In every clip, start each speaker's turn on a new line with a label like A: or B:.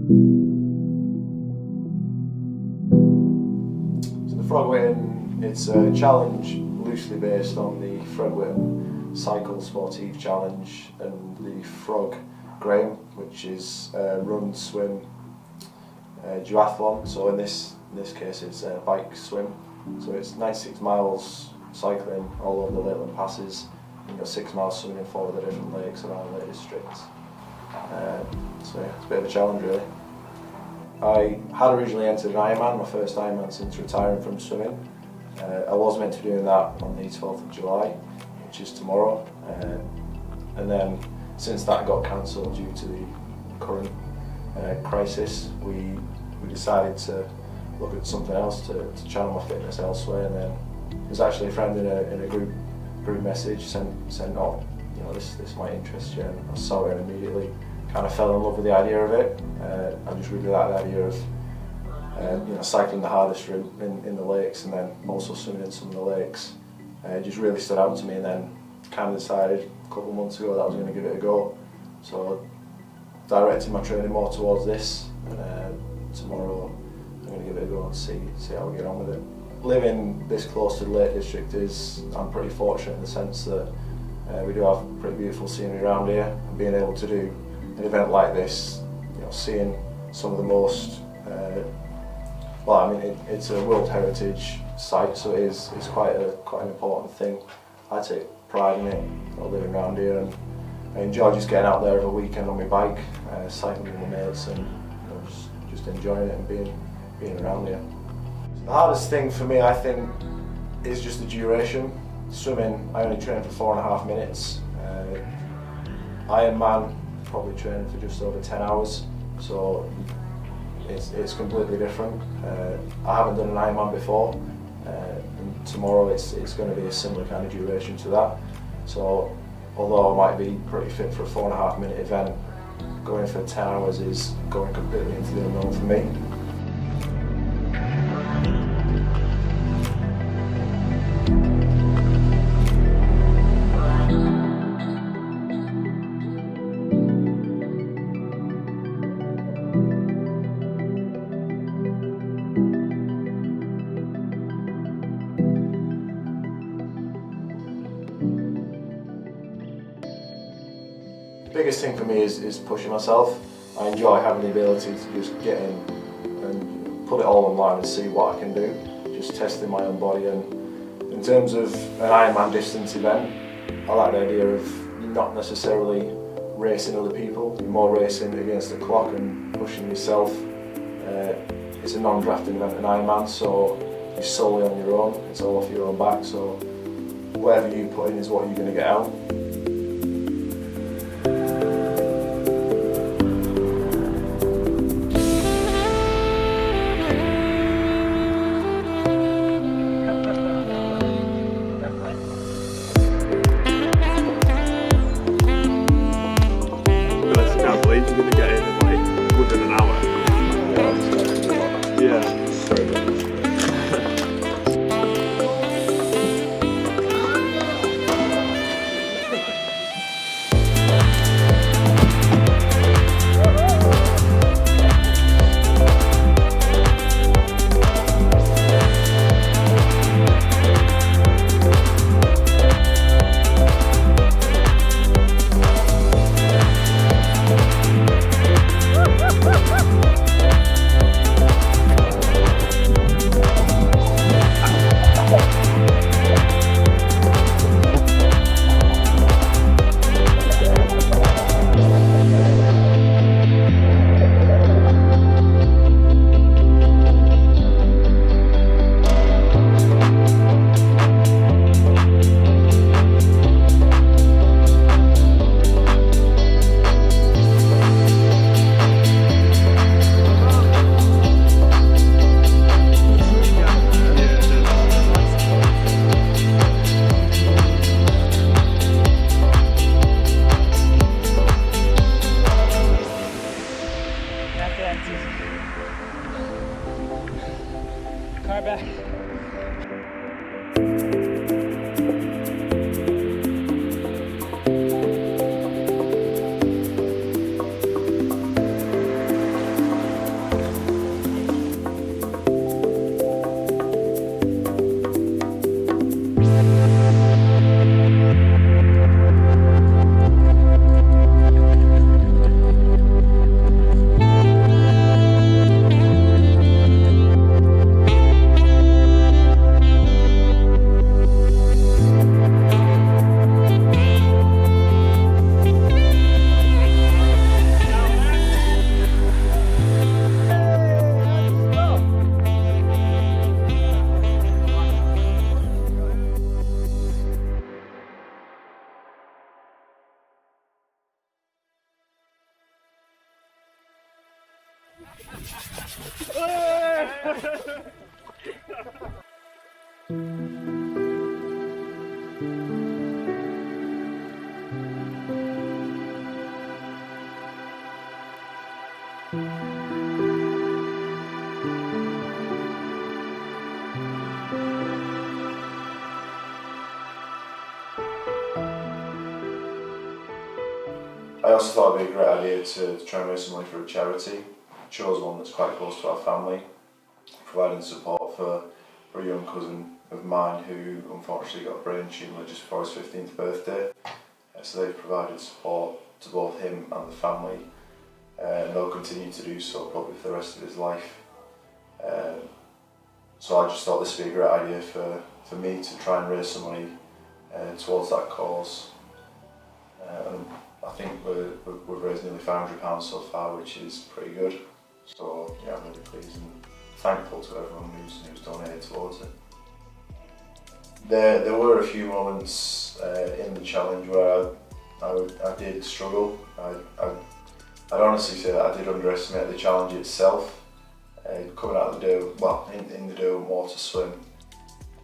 A: So the Frog Whitton, it's a challenge loosely based on the Frog Whitton Cycle Sportive Challenge and the Frog Graham, which is run, swim, duathlon. So in this case it's a bike swim. So it's 96 miles cycling all over the Lakeland passes. You've got 6 miles swimming in 4 of the different lakes around the Lake District. So yeah, it's a bit of a challenge really. I had originally entered an Ironman, my first Ironman since retiring from swimming. I was meant to be doing that on the 12th of July, which is tomorrow. And then since that got cancelled due to the current crisis, we decided to look at something else to channel my fitness elsewhere. And then it was actually a friend in a group message sent, "Oh, you know, this might interest you," and I saw it and immediately kind of fell in love with the idea of it. I just really like the idea of you know, cycling the hardest route in the lakes and then also swimming in some of the lakes. It just really stood out to me, and then kind of decided a couple of months ago that I was going to give it a go. So directed my training more towards this, and tomorrow I'm going to give it a go and see how we get on with it. Living this close to the Lake District I'm pretty fortunate in the sense that we do have pretty beautiful scenery around here, and being able to do an event like this, you know, seeing some of the most, well, I mean, it's a World Heritage site, so it's quite an important thing. I take pride in it, you know, living around here, and I enjoy just getting out there every weekend on my bike, cycling with my mates, and you know, just enjoying it and being around here. The hardest thing for me, I think, is just the duration. Swimming, I only train for 4.5 minutes. Ironman, probably training for just over 10 hours, so it's completely different. I haven't done an Ironman before, and tomorrow it's going to be a similar kind of duration to that. So although I might be pretty fit for a 4.5 minute event, going for 10 hours is going completely into the unknown for me. The biggest thing for me is pushing myself. I enjoy having the ability to just get in and put it all online and see what I can do, just testing my own body. And in terms of an Ironman distance event, I like the idea of not necessarily racing other people, you're more racing against the clock and pushing yourself. It's a non-drafting event, an Ironman, so you're solely on your own, it's all off your own back, so whatever you put in is what you're going to get out.
B: You're going to get in like within an hour. Yeah.
A: I also thought it'd be a great idea to try and raise some money for a charity. I chose one that's quite close to our family, providing support for a young cousin of mine who unfortunately got a brain tumour just before his 15th birthday. So they've provided support to both him and the family, and they'll continue to do so probably for the rest of his life. So I just thought this would be a great idea for me to try and raise some money towards that cause. I think we've raised nearly £500 so far, which is pretty good. So yeah, I'm really pleased and thankful to everyone who's donated towards it. There were a few moments in the challenge where I did struggle. I'd honestly say that I did underestimate the challenge itself. Coming out of the dome, well, in the dome water swim,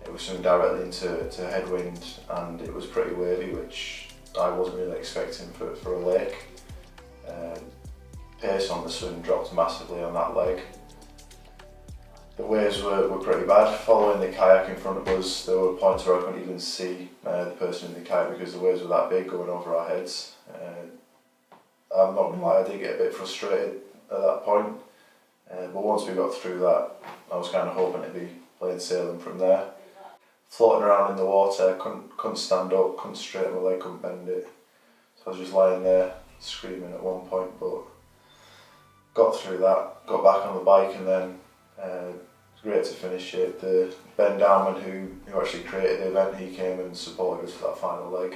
A: it was swimming directly into headwind, and it was pretty wavy, which I wasn't really expecting for a lake. Pace on the swim dropped massively on that leg. The waves were pretty bad. Following the kayak in front of us, there were points where I couldn't even see the person in the kayak because the waves were that big going over our heads. I'm not gonna lie, I did get a bit frustrated at that point. But once we got through that, I was kind of hoping to be plain sailing from there. Floating around in the water, couldn't stand up, couldn't straighten my leg, couldn't bend it. So I was just lying there screaming at one point, but got through that, got back on the bike, and then it was great to finish it. The Ben Dowman, who actually created the event, he came and supported us for that final leg,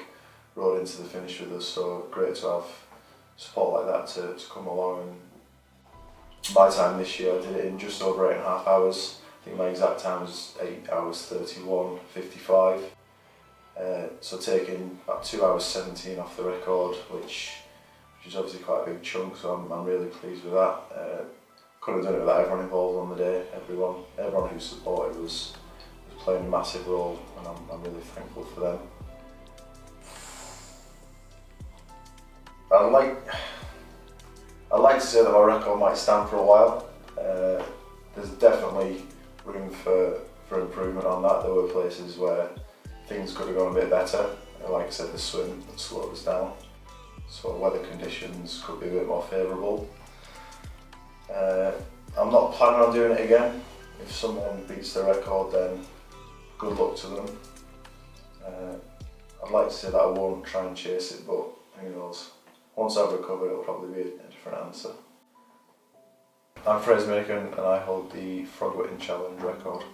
A: rode into the finish with us, so great to have support like that to come along. And my time this year, I did it in just over 8.5 hours. I think my exact time was 8 hours 31:55. So taking about 2 hours 17 off the record, which is obviously quite a big chunk, so I'm really pleased with that. Couldn't have done it without everyone involved on the day. Everyone who supported was playing a massive role, and I'm really thankful for them. I'd like to say that my record might stand for a while. There's definitely room for improvement on that. There were places where things could have gone a bit better. Like I said, the swim slowed us down, so weather conditions could be a bit more favourable. I'm not planning on doing it again. If someone beats the record, then good luck to them. I'd like to say that I won't try and chase it, but who knows. Once I've recovered, it'll probably be a different answer. I'm Fraser Minnican, and I hold the Frog Whitton challenge record.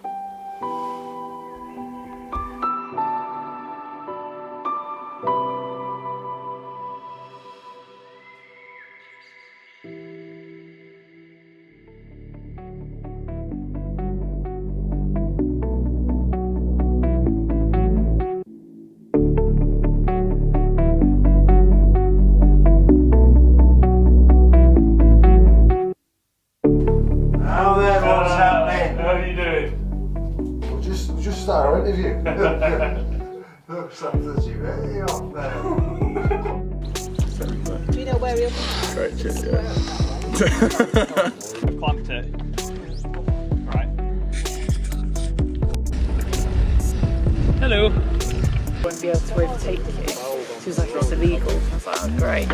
C: Just start our interview. Looks like the way off there.
D: Do you know where he'll be?
B: Great shit, yeah.
E: Clamped it. Right. Hello.
D: Won't be able to overtake you. She was like, it's illegal. I was like, oh, great.